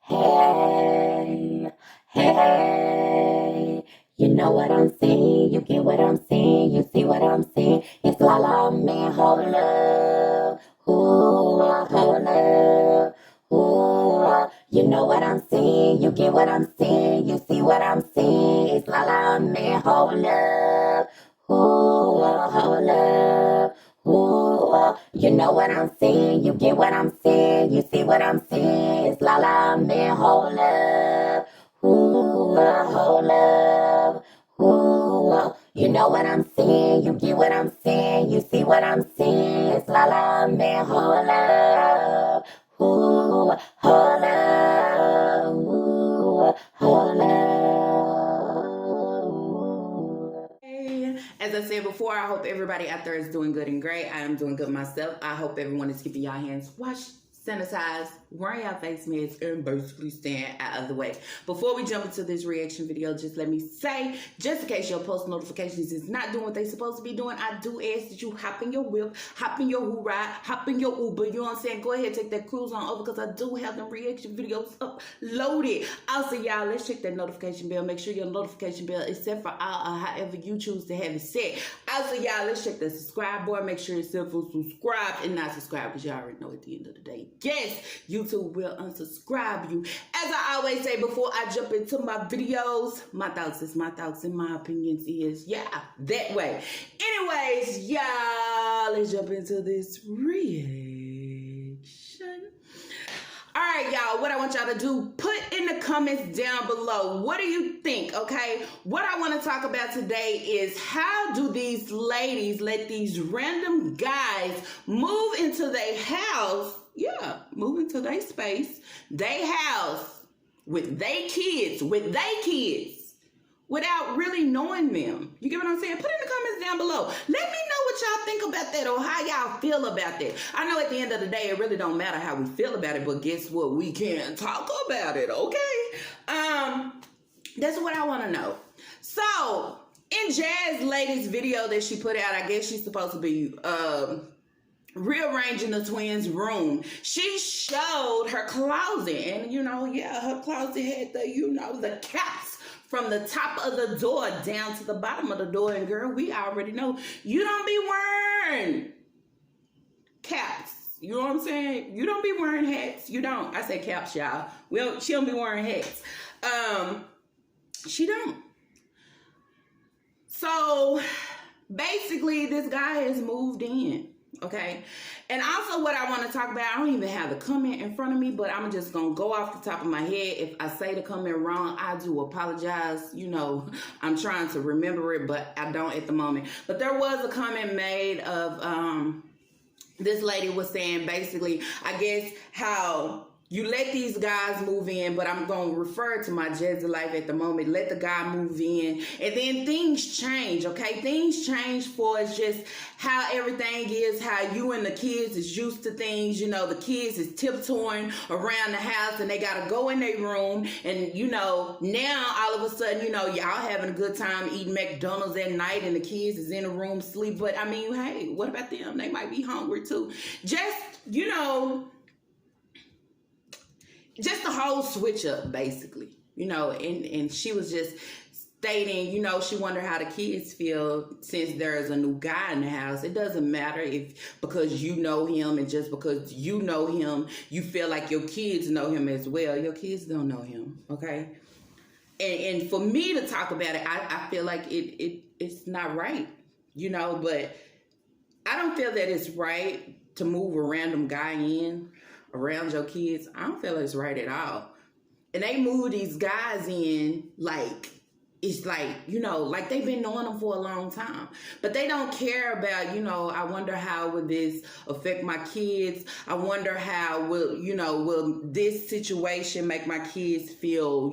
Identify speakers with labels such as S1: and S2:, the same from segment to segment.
S1: Hey, hey, you know what I'm saying, you get what I'm saying, you see what I'm saying. It's la la man, hold up, ooh, hold up, ooh, you know what I'm saying, you get what I'm saying, you see what I'm saying. It's la la man, hold up, ooh, hold up. Ooh, you know what I'm saying, you get what I'm saying, you see what I'm saying. It's la la man, hold up, ooh, hold up, ooh, you know what I'm saying, you get what I'm saying, you see what I'm saying. It's la la man, hold up, ooh, hold up, ooh, hold up.
S2: As I said before, I hope everybody out there is doing good and great. I am doing good myself. I hope everyone is keeping your hands washed, sanitized, wearing your face masks, and basically staying out of the way. Before we jump into this reaction video, just let me say, just in case your post notifications is not doing what they're supposed to be doing, I do ask that you hop in your whip, hop in your ride, hop in your Uber. You know what I'm saying? Go ahead, take that cruise on over because I do have them reaction videos uploaded. Also, y'all, let's check that notification bell. Make sure your notification bell is set for all or however you choose to have it set. Also, y'all, let's check the subscribe bar. Make sure it's set for subscribe and not subscribe because y'all already know at the end of the day, yes, YouTube will unsubscribe you. As I always say before I jump into my videos, my thoughts is my thoughts and my opinions is, yeah, that way. Anyways, y'all, let's jump into this reaction. All right, y'all, what I want y'all to do, put in the comments down below, what do you think, okay? What I want to talk about today is how do these ladies let these random guys move into their house, move into their space, their house, with their kids, without really knowing them. You get what I'm saying? Put in the comments down below. Let me know what y'all think about that or how y'all feel about that. I know at the end of the day, it really don't matter how we feel about it, but guess what? We can talk about it, okay? That's what I want to know. So, in Jazz latest video that she put out, I guess she's supposed to be rearranging the twins' room. She showed her closet, and her closet had the caps from the top of the door down to the bottom of the door. And girl, we already know you don't be wearing caps. You know what I'm saying? You don't be wearing hats. You don't. I say caps, y'all. She don't be wearing hats. She don't. So basically, this guy has moved in. Okay, and also what I want to talk about, I don't even have the comment in front of me, but I'm just gonna go off the top of my head. If I say the comment wrong, I do apologize. I'm trying to remember it, but I don't at the moment. But there was a comment made of this lady was saying basically, I guess, how you let these guys move in, but I'm going to refer to my Jazzy life at the moment. Let the guy move in, and then things change, okay? Things change for us, just how everything is, how you and the kids is used to things. The kids is tiptoeing around the house, and they got to go in their room, and, now all of a sudden, y'all having a good time eating McDonald's at night, and the kids is in the room sleep. But, I mean, hey, what about them? They might be hungry, too. Just the whole switch up, basically, and she was just stating, she wondered how the kids feel since there's a new guy in the house. It doesn't matter because you know him, and just because you know him, you feel like your kids know him as well. Your kids don't know him, okay? And for me to talk about it, I feel like it's not right, but I don't feel that it's right to move a random guy in around your kids. I don't feel it's right at all. And they move these guys in like it's like, like they've been knowing them for a long time. But they don't care about, I wonder how will this affect my kids? I wonder how will this situation make my kids feel,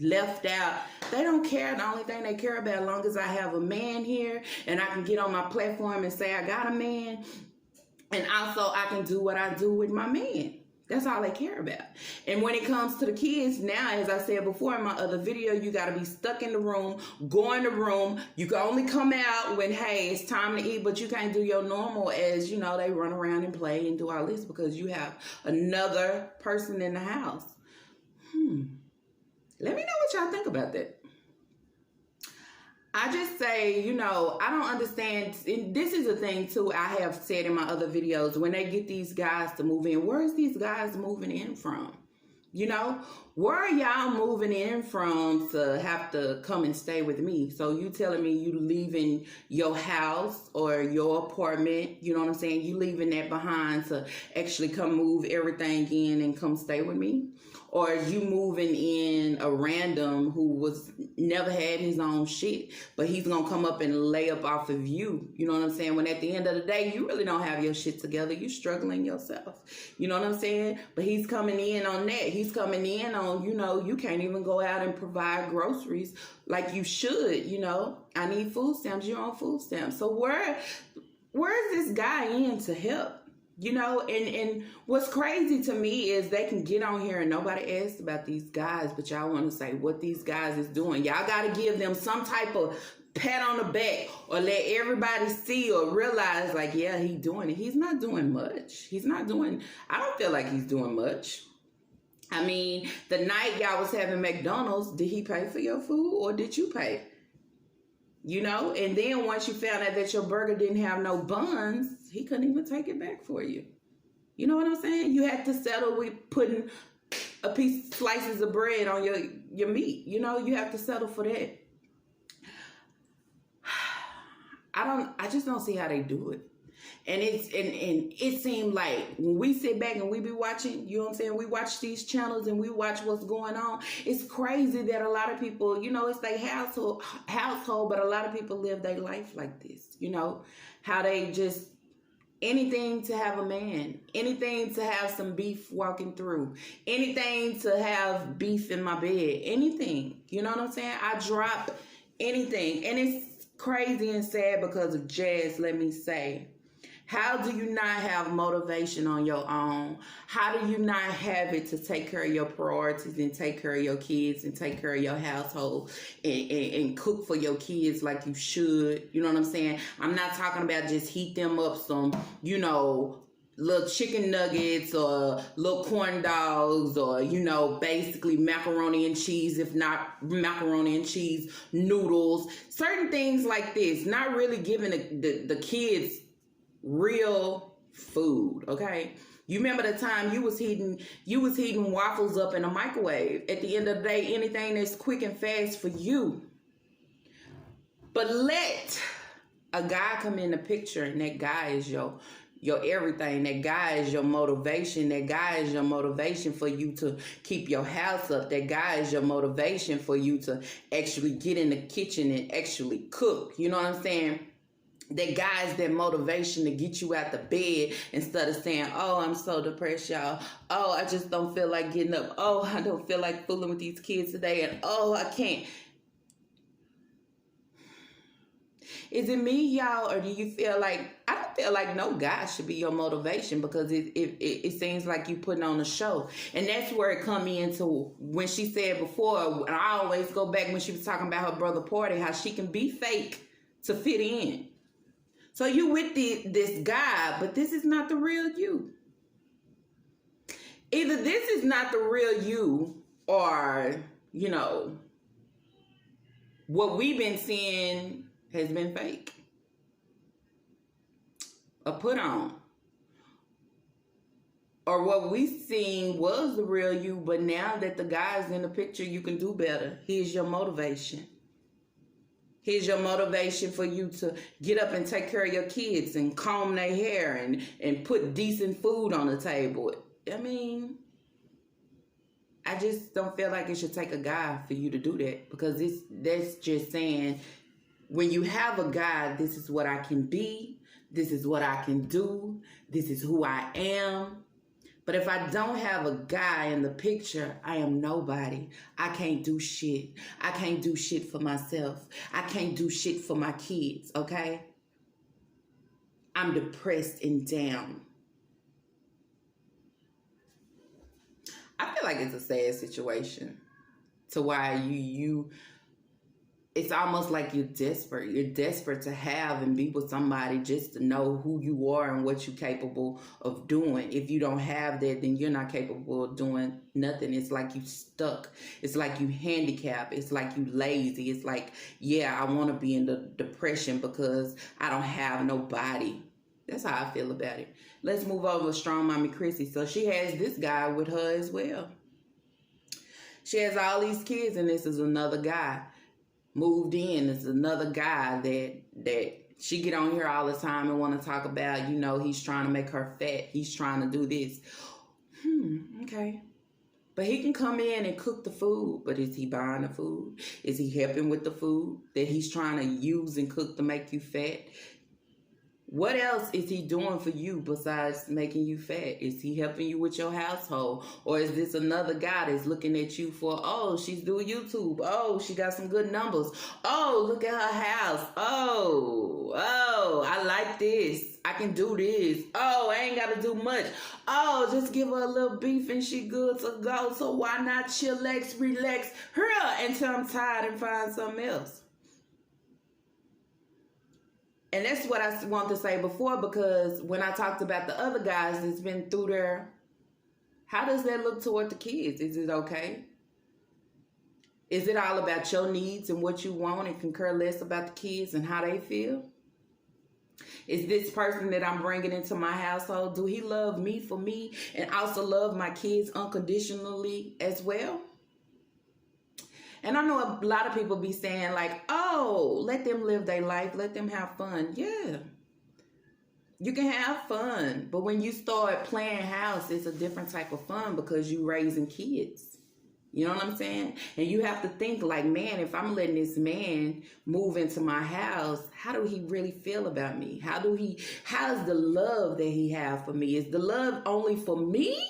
S2: left out? They don't care. The only thing they care about, as long as I have a man here and I can get on my platform and say I got a man, and also I can do what I do with my man. That's all they care about. And when it comes to the kids, now, as I said before in my other video, you got to be stuck in the room, go in the room. You can only come out when, hey, it's time to eat, but you can't do your normal as, they run around and play and do all this because you have another person in the house. Let me know what y'all think about that. I just say, I don't understand. And this is a thing too. I have said in my other videos, when they get these guys to move in, where is these guys moving in from? Where are y'all moving in from to have to come and stay with me? So you telling me you leaving your house or your apartment, you know what I'm saying? You leaving that behind to actually come move everything in and come stay with me? Or you moving in a random who was never had his own shit, but he's gonna come up and lay up off of you. You know what I'm saying? When at the end of the day, you really don't have your shit together. You struggling yourself. You know what I'm saying? But he's coming in on that. He's coming in on, you can't even go out and provide groceries like you should. I need food stamps. You're on food stamps. So where is this guy in to help? And what's crazy to me is they can get on here and nobody asks about these guys, but y'all want to say what these guys is doing. Y'all got to give them some type of pat on the back or let everybody see or realize like, yeah, he's doing it. He's not doing much. I don't feel like he's doing much. I mean, the night y'all was having McDonald's, did he pay for your food or did you pay? And then once you found out that your burger didn't have no buns, he couldn't even take it back for you. You know what I'm saying? You had to settle with putting slices of bread on your meat. You have to settle for that. I just don't see how they do it. And it seemed like when we sit back and we be watching, you know what I'm saying? We watch these channels and we watch what's going on. It's crazy that a lot of people, it's their household, but a lot of people live their life like this. How they just anything to have a man, anything to have some beef walking through, anything to have beef in my bed, anything. You know what I'm saying? I drop anything. And it's crazy and sad because of Jazz, let me say. How do you not have motivation on your own? How do you not have it to take care of your priorities and take care of your kids and take care of your household and cook for your kids like you should? You know what I'm saying? I'm not talking about just heat them up some, little chicken nuggets or little corn dogs or, basically macaroni and cheese, if not macaroni and cheese noodles, certain things like this, not really giving the kids real food, okay? You remember the time you was heating waffles up in a microwave. At the end of the day, anything that's quick and fast for you. But let a guy come in the picture and that guy is your everything. That guy is your motivation. That guy is your motivation for you to keep your house up. That guy is your motivation for you to actually get in the kitchen and actually cook. You know what I'm saying? That guy's that motivation to get you out the bed instead of saying, oh, I'm so depressed, y'all. Oh, I just don't feel like getting up. Oh, I don't feel like fooling with these kids today. And oh, I can't. Is it me, y'all, or do you feel like, I don't feel like no guy should be your motivation because it seems like you putting on a show. And that's where it come into when she said before, and I always go back when she was talking about her brother party, how she can be fake to fit in. So you with this guy, but this is not the real you. Either this is not the real you or, what we've been seeing has been fake. A put on. Or what we seen was the real you, but now that the guy's in the picture, you can do better. Here's your motivation. Here's your motivation for you to get up and take care of your kids and comb their hair and put decent food on the table. I mean, I just don't feel like it should take a guy for you to do that because that's just saying when you have a guy, this is what I can be. This is what I can do. This is who I am. But if I don't have a guy in the picture, I am nobody. I can't do shit. I can't do shit for myself. I can't do shit for my kids, okay? I'm depressed and down. I feel like it's a sad situation to why you it's almost like you're desperate. You're desperate to have and be with somebody just to know who you are and what you're capable of doing. If you don't have that, then you're not capable of doing nothing. It's like you stuck. It's like you handicapped. It's like you lazy. It's like, yeah, I want to be in the depression because I don't have nobody. That's how I feel about it. Let's move over to Strong Mommy Chrissy. So she has this guy with her as well. She has all these kids, and this is another guy. Moved in is another guy that she get on here all the time and want to talk about, he's trying to make her fat. He's trying to do this. Okay. But he can come in and cook the food. But is he buying the food? Is he helping with the food that he's trying to use and cook to make you fat? What else is he doing for you besides making you fat? Is he helping you with your household? Or is this another guy that's looking at you for, oh, she's doing YouTube. Oh, she got some good numbers. Oh, look at her house. Oh, I like this. I can do this. Oh, I ain't got to do much. Oh, just give her a little beef and she good to go. So why not chillax, relax her until I'm tired and find something else? And that's what I wanted to say before, because when I talked about the other guys that's been through there, how does that look toward the kids? Is it okay? Is it all about your needs and what you want and concur less about the kids and how they feel? Is this person that I'm bringing into my household, do he love me for me and also love my kids unconditionally as well? And I know a lot of people be saying like, oh, let them live their life. Let them have fun. Yeah, you can have fun. But when you start playing house, it's a different type of fun because you raising kids. You know what I'm saying? And you have to think like, man, if I'm letting this man move into my house, how do he really feel about me? How's the love that he have for me? Is the love only for me?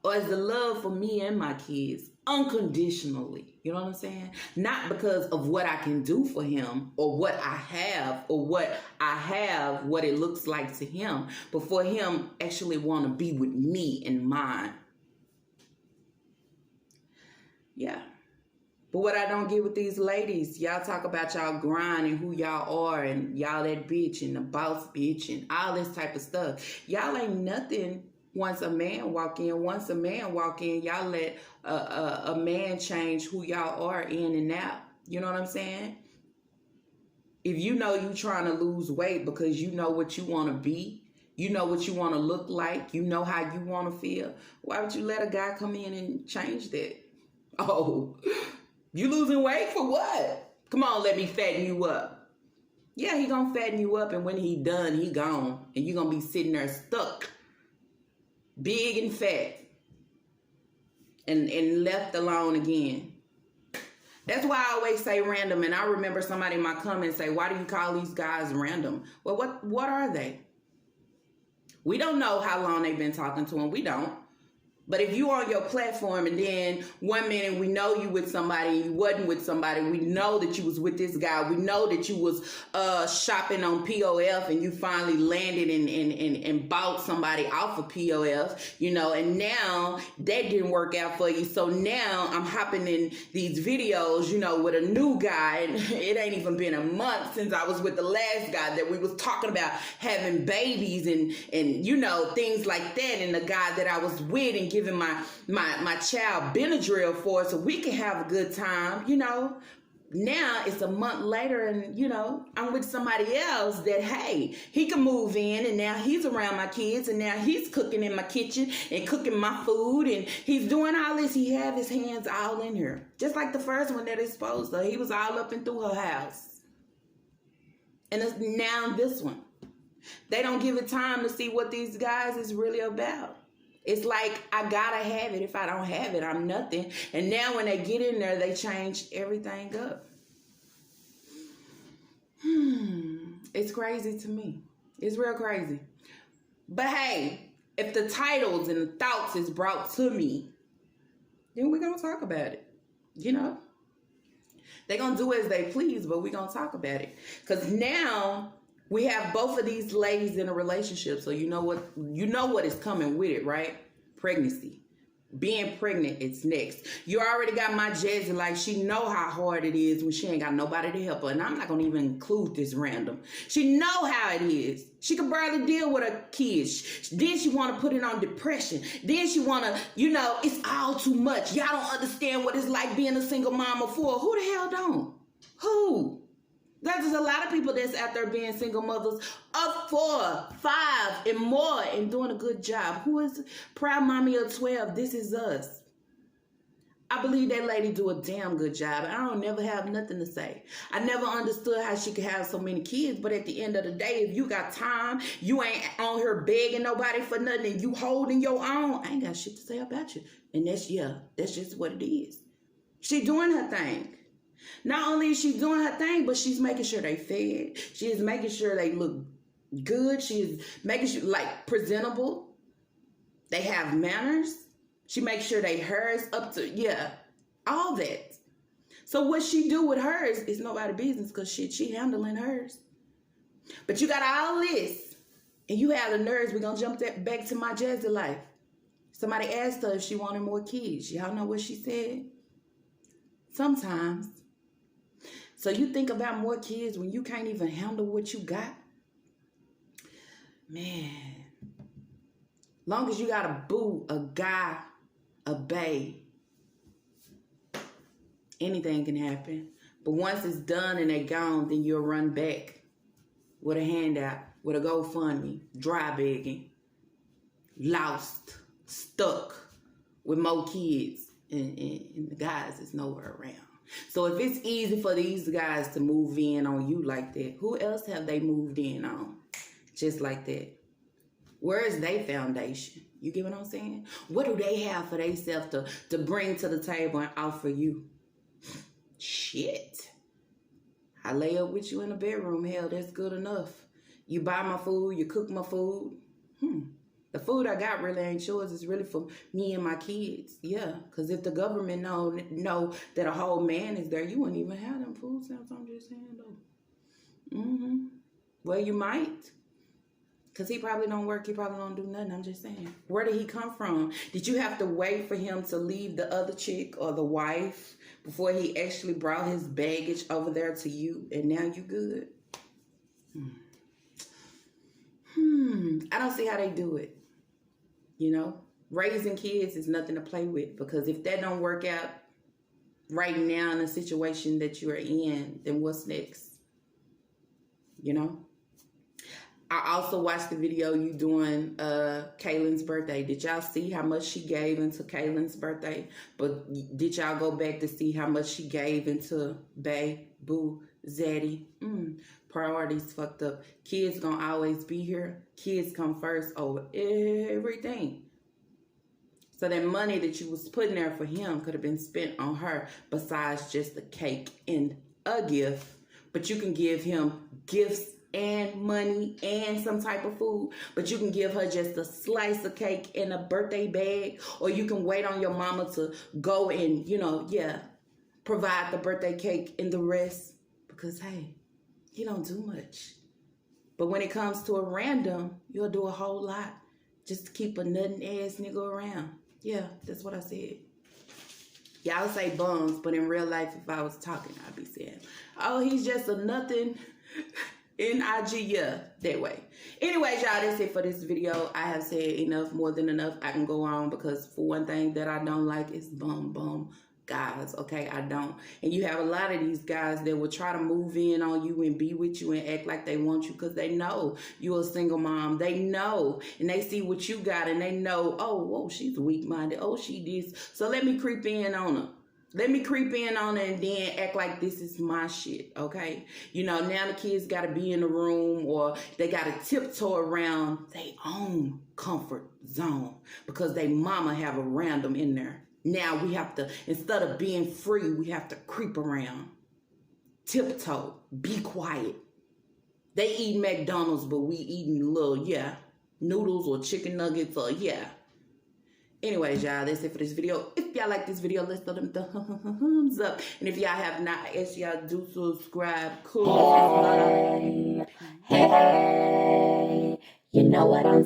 S2: Or is the love for me and my kids unconditionally? You know what I'm saying? Not because of what I can do for him or what I have what it looks like to him, but for him actually want to be with me and mine. Yeah. But what I don't get with these ladies, y'all talk about y'all grind and who y'all are and y'all that bitch and the boss bitch and all this type of stuff. Y'all ain't nothing. Once a man walk in, y'all let a man change who y'all are in and out. You know what I'm saying? If you know you trying to lose weight because you know what you want to be, you know what you want to look like, you know how you want to feel, why would you let a guy come in and change that? Oh, you losing weight for what? Come on, let me fatten you up. Yeah, he gonna fatten you up, and when he done, he gone. And you gonna be sitting there stuck. Big and fat and left alone again. That's why I always say random. And I remember somebody in my comments say, why do you call these guys random? Well, what are they? We don't know how long they've been talking to them. We don't. But if you on your platform and then 1 minute we know you with somebody and you wasn't with somebody, we know that you was with this guy, we know that you was shopping on POF and you finally landed and bought somebody off of POF, and now that didn't work out for you. So now I'm hopping in these videos, with a new guy, and it ain't even been a month since I was with the last guy that we was talking about having babies and things like that, and the guy that I was with and giving my child Benadryl for so we can have a good time, Now it's a month later and, I'm with somebody else that, hey, he can move in and now he's around my kids and now he's cooking in my kitchen and cooking my food and he's doing all this. He have his hands all in here. Just like the first one that exposed her. He was all up and through her house. And it's now this one. They don't give it time to see what these guys is really about. It's like, I gotta have it. If I don't have it, I'm nothing. And now when they get in there, they change everything up. It's crazy to me. It's real crazy. But hey, if the titles and the thoughts is brought to me, then we're gonna talk about it. They're gonna do as they please, but we're gonna talk about it. Because now we have both of these ladies in a relationship, so you know what is coming with it, right? Pregnancy. Being pregnant, it's next. You already got my Jazzy, like she know how hard it is when she ain't got nobody to help her. And I'm not gonna even include this random. She know how it is. She can barely deal with her kids. Then she wanna put it on depression. Then she wanna, it's all too much. Y'all don't understand what it's like being a single mama for. Who the hell don't? Who? There's a lot of people that's out there being single mothers of 4, 5, and more and doing a good job. Who is proud mommy of 12? This is us. I believe that lady do a damn good job. I don't never have nothing to say. I never understood how she could have so many kids, but at the end of the day, if you got time, you ain't on here begging nobody for nothing, and you holding your own, I ain't got shit to say about you. And that's just what it is. She doing her thing. Not only is she doing her thing, but she's making sure they fed. She is making sure they look good. She is making sure, like, presentable. They have manners. She makes sure they hers up to, all that. So what she do with hers is nobody's business because she handling hers. But you got all this, and you have the nerves. We're going to jump back to my Jazzy life. Somebody asked her if she wanted more kids. Y'all know what she said? Sometimes. So you think about more kids when you can't even handle what you got? Man. Long as you got a boo, a guy, a bae, anything can happen. But once it's done and they're gone, then you'll run back with a handout, with a GoFundMe, dry begging, lost, stuck with more kids, and the guys is nowhere around. So if it's easy for these guys to move in on you like that, who else have they moved in on just like that? Where is their foundation? You get what I'm saying? What do they have for themselves to bring to the table and offer you? Shit. I lay up with you in the bedroom. Hell, that's good enough. You buy my food. You cook my food. The food I got really ain't yours. It's really for me and my kids. Yeah, because if the government know that a whole man is there, you wouldn't even have them food stamps. I'm just saying, though. Well, you might. Because he probably don't work. He probably don't do nothing. I'm just saying. Where did he come from? Did you have to wait for him to leave the other chick or the wife before he actually brought his baggage over there to you? And now you good? I don't see how they do it. Raising kids is nothing to play with, because if that don't work out right now in the situation that you're in, then what's next? I also watched the video you doing Kaylin's birthday. Did y'all see how much she gave into Kaylin's birthday? But did y'all go back to see how much she gave into Bae, Boo, Zaddy? Priorities fucked up. Kids gonna always be here. Kids come first over everything. So that money that you was putting there for him could have been spent on her besides just a cake and a gift. But you can give him gifts and money and some type of food, but you can give her just a slice of cake in a birthday bag, or you can wait on your mama to go and, provide the birthday cake and the rest, because, hey, he don't do much. But when it comes to a random, you'll do a whole lot just to keep a nutting ass nigga around. Yeah, that's what I said. Y'all say bums, but in real life, if I was talking, I'd be saying, oh, he's just a nothing N-I-G, that way. Anyways, y'all, that's it for this video. I have said enough, more than enough. I can go on, because for one thing that I don't like is bum guys, okay? I don't. And you have a lot of these guys that will try to move in on you and be with you and act like they want you, because they know you're a single mom. They know, and they see what you got, and they know, oh, whoa, she's weak-minded. Oh, she this. So let me creep in on her. Let me creep in on it and then act like this is my shit, okay? Now the kids got to be in the room, or they got to tiptoe around their own comfort zone because they mama have a random in there. Now we have to, instead of being free, we have to creep around, tiptoe, be quiet. They eat McDonald's, but we eating little, noodles or chicken nuggets or, Anyways, y'all, that's it for this video. If y'all like this video, let's throw them thumbs up. And if y'all have not, I ask y'all do subscribe. Cool.
S1: Hey, you know what I'm